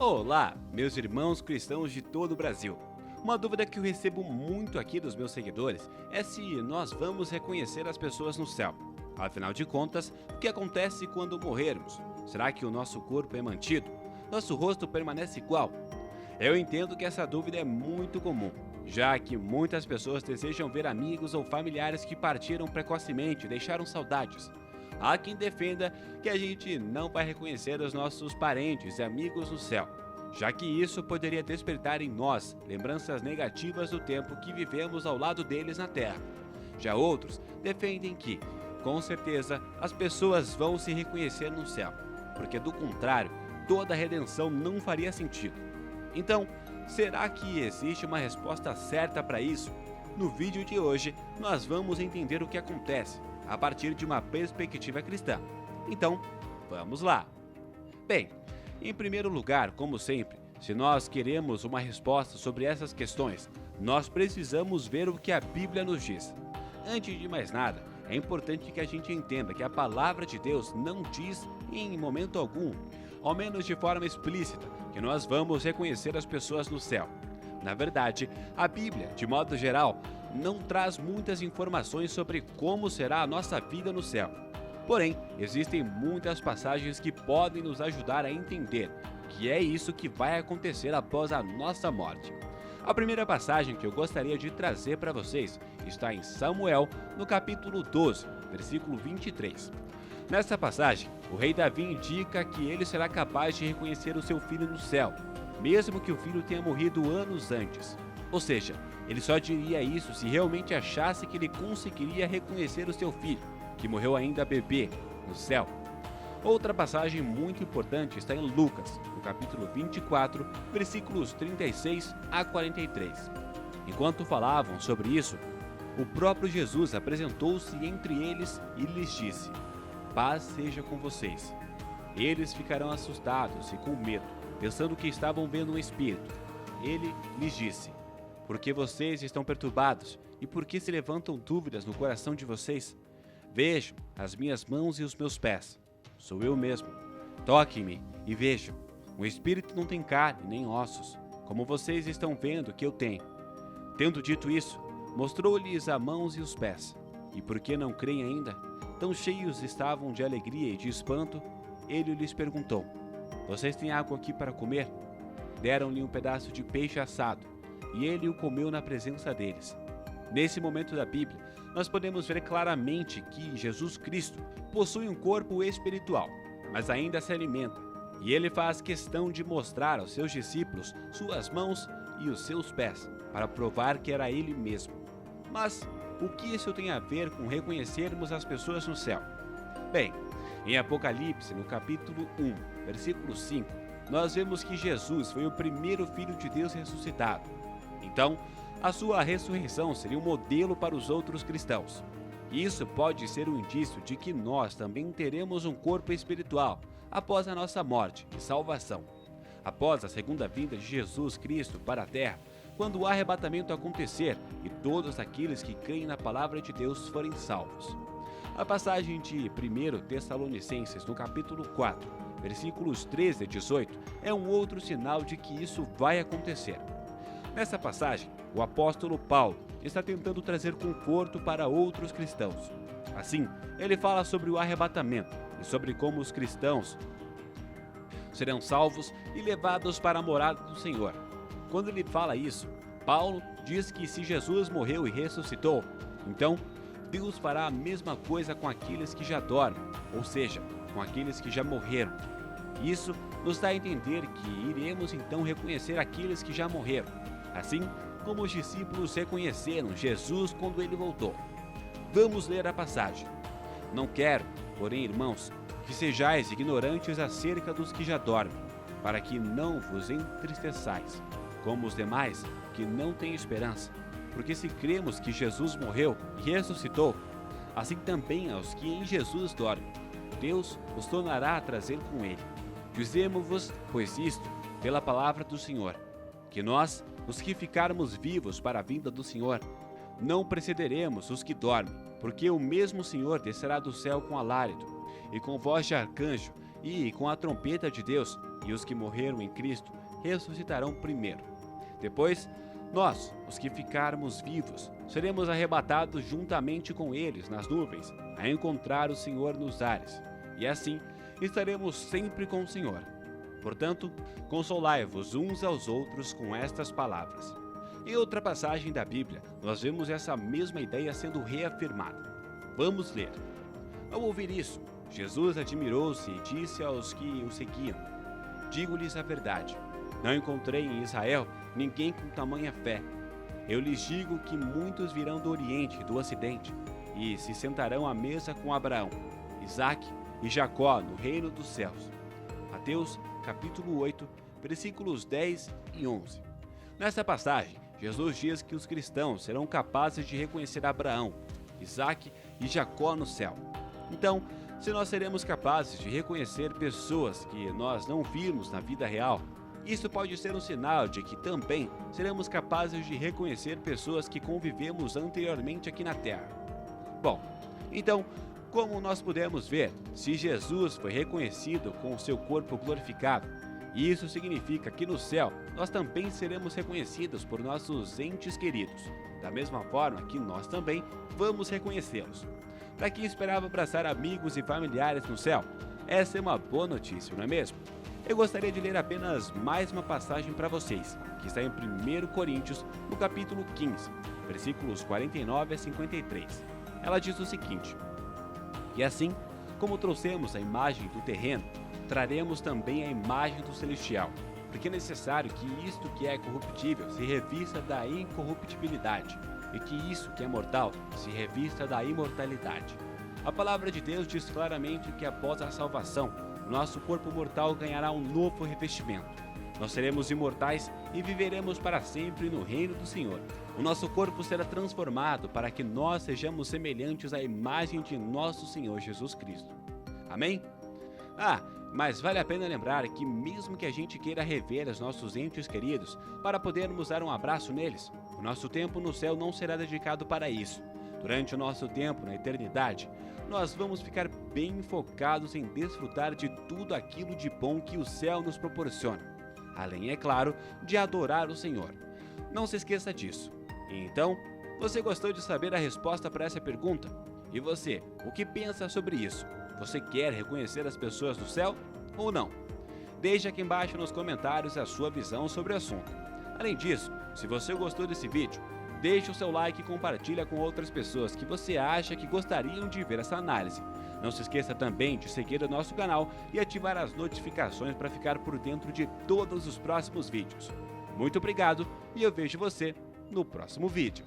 Olá, meus irmãos cristãos de todo o Brasil. Uma dúvida que eu recebo muito aqui dos meus seguidores é se nós vamos reconhecer as pessoas no céu. Afinal de contas, o que acontece quando morrermos? Será que o nosso corpo é mantido? Nosso rosto permanece igual? Eu entendo que essa dúvida é muito comum, já que muitas pessoas desejam ver amigos ou familiares que partiram precocemente e deixaram saudades. Há quem defenda que a gente não vai reconhecer os nossos parentes e amigos no céu, já que isso poderia despertar em nós lembranças negativas do tempo que vivemos ao lado deles na Terra. Já outros defendem que, com certeza, as pessoas vão se reconhecer no céu, porque do contrário, toda a redenção não faria sentido. Então, será que existe uma resposta certa para isso? No vídeo de hoje, nós vamos entender o que acontece a partir de uma perspectiva cristã. Então, vamos lá! Bem, em primeiro lugar, como sempre, se nós queremos uma resposta sobre essas questões, nós precisamos ver o que a Bíblia nos diz. Antes de mais nada, é importante que a gente entenda que a palavra de Deus não diz em momento algum, ao menos de forma explícita, que nós vamos reconhecer as pessoas no céu. Na verdade, a Bíblia, de modo geral, não traz muitas informações sobre como será a nossa vida no céu. Porém, existem muitas passagens que podem nos ajudar a entender que é isso que vai acontecer após a nossa morte. A primeira passagem que eu gostaria de trazer para vocês está em Samuel, no capítulo 12, versículo 23. Nessa passagem, o rei Davi indica que ele será capaz de reconhecer o seu filho no céu, mesmo que o filho tenha morrido anos antes. Ou seja, ele só diria isso se realmente achasse que ele conseguiria reconhecer o seu filho, que morreu ainda bebê, no céu. Outra passagem muito importante está em Lucas, no capítulo 24, versículos 36 a 43. Enquanto falavam sobre isso, o próprio Jesus apresentou-se entre eles e lhes disse: "Paz seja com vocês." Eles ficarão assustados e com medo, pensando que estavam vendo um espírito. Ele lhes disse: "Por que vocês estão perturbados? E por que se levantam dúvidas no coração de vocês? Vejam as minhas mãos e os meus pés. Sou eu mesmo. Toquem-me e vejam. O espírito não tem carne nem ossos, como vocês estão vendo que eu tenho." Tendo dito isso, mostrou-lhes as mãos e os pés. E por que não creem ainda? Tão cheios estavam de alegria e de espanto, ele lhes perguntou: "Vocês têm algo aqui para comer?" Deram-lhe um pedaço de peixe assado, e ele o comeu na presença deles. Nesse momento da Bíblia, nós podemos ver claramente que Jesus Cristo possui um corpo espiritual, mas ainda se alimenta, e ele faz questão de mostrar aos seus discípulos suas mãos e os seus pés, para provar que era ele mesmo. Mas o que isso tem a ver com reconhecermos as pessoas no céu? Bem, em Apocalipse, no capítulo 1, versículo 5, nós vemos que Jesus foi o primeiro Filho de Deus ressuscitado. Então, a sua ressurreição seria um modelo para os outros cristãos. Isso pode ser um indício de que nós também teremos um corpo espiritual após a nossa morte e salvação. Após a segunda vinda de Jesus Cristo para a terra, quando o arrebatamento acontecer e todos aqueles que creem na palavra de Deus forem salvos. A passagem de 1 Tessalonicenses, no capítulo 4, versículos 13 a 18, é um outro sinal de que isso vai acontecer. Nessa passagem, o apóstolo Paulo está tentando trazer conforto para outros cristãos. Assim, ele fala sobre o arrebatamento e sobre como os cristãos serão salvos e levados para a morada do Senhor. Quando ele fala isso, Paulo diz que se Jesus morreu e ressuscitou, então Deus fará a mesma coisa com aqueles que já dormem, ou seja, com aqueles que já morreram. Isso nos dá a entender que iremos então reconhecer aqueles que já morreram, assim como os discípulos reconheceram Jesus quando ele voltou. Vamos ler a passagem. "Não quero, porém, irmãos, que sejais ignorantes acerca dos que já dormem, para que não vos entristeçais, como os demais que não têm esperança. Porque se cremos que Jesus morreu e ressuscitou, assim também aos que em Jesus dormem, Deus os tornará a trazer com ele. Dizemo-vos, pois isto, pela palavra do Senhor, que nós, os que ficarmos vivos para a vinda do Senhor, não precederemos os que dormem, porque o mesmo Senhor descerá do céu com alarido, e com voz de arcanjo, e com a trombeta de Deus, e os que morreram em Cristo ressuscitarão primeiro. Depois, nós, os que ficarmos vivos, seremos arrebatados juntamente com eles nas nuvens, a encontrar o Senhor nos ares, e assim estaremos sempre com o Senhor. Portanto, consolai-vos uns aos outros com estas palavras. Em outra passagem da Bíblia, nós vemos essa mesma ideia sendo reafirmada. Vamos ler. Ao ouvir isso, Jesus admirou-se e disse aos que o seguiam: digo-lhes a verdade, não encontrei em Israel ninguém com tamanha fé. Eu lhes digo que muitos virão do Oriente e do Ocidente e se sentarão à mesa com Abraão, Isaque e Jacó no reino dos céus. Mateus, capítulo 8, versículos 10 e 11. Nesta passagem, Jesus diz que os cristãos serão capazes de reconhecer Abraão, Isaque e Jacó no céu. Então, se nós seremos capazes de reconhecer pessoas que nós não vimos na vida real, isso pode ser um sinal de que também seremos capazes de reconhecer pessoas que convivemos anteriormente aqui na Terra. Bom, então, como nós pudemos ver, se Jesus foi reconhecido com o seu corpo glorificado, isso significa que no céu nós também seremos reconhecidos por nossos entes queridos, da mesma forma que nós também vamos reconhecê-los. Para quem esperava abraçar amigos e familiares no céu, essa é uma boa notícia, não é mesmo? Eu gostaria de ler apenas mais uma passagem para vocês, que está em 1 Coríntios, no capítulo 15, versículos 49 a 53. Ela diz o seguinte: e assim, como trouxemos a imagem do terreno, traremos também a imagem do celestial, porque é necessário que isto que é corruptível se revista da incorruptibilidade, e que isso que é mortal se revista da imortalidade. A palavra de Deus diz claramente que após a salvação, nosso corpo mortal ganhará um novo revestimento. Nós seremos imortais e viveremos para sempre no reino do Senhor. O nosso corpo será transformado para que nós sejamos semelhantes à imagem de nosso Senhor Jesus Cristo. Amém? Mas vale a pena lembrar que mesmo que a gente queira rever os nossos entes queridos para podermos dar um abraço neles, o nosso tempo no céu não será dedicado para isso. Durante o nosso tempo na eternidade, nós vamos ficar bem focados em desfrutar de tudo aquilo de bom que o céu nos proporciona, além, é claro, de adorar o Senhor. Não se esqueça disso. Então, você gostou de saber a resposta para essa pergunta? E você, o que pensa sobre isso? Você quer reconhecer as pessoas do céu ou não? Deixe aqui embaixo nos comentários a sua visão sobre o assunto. Além disso, se você gostou desse vídeo, deixe o seu like e compartilha com outras pessoas que você acha que gostariam de ver essa análise. Não se esqueça também de seguir o nosso canal e ativar as notificações para ficar por dentro de todos os próximos vídeos. Muito obrigado e eu vejo você no próximo vídeo.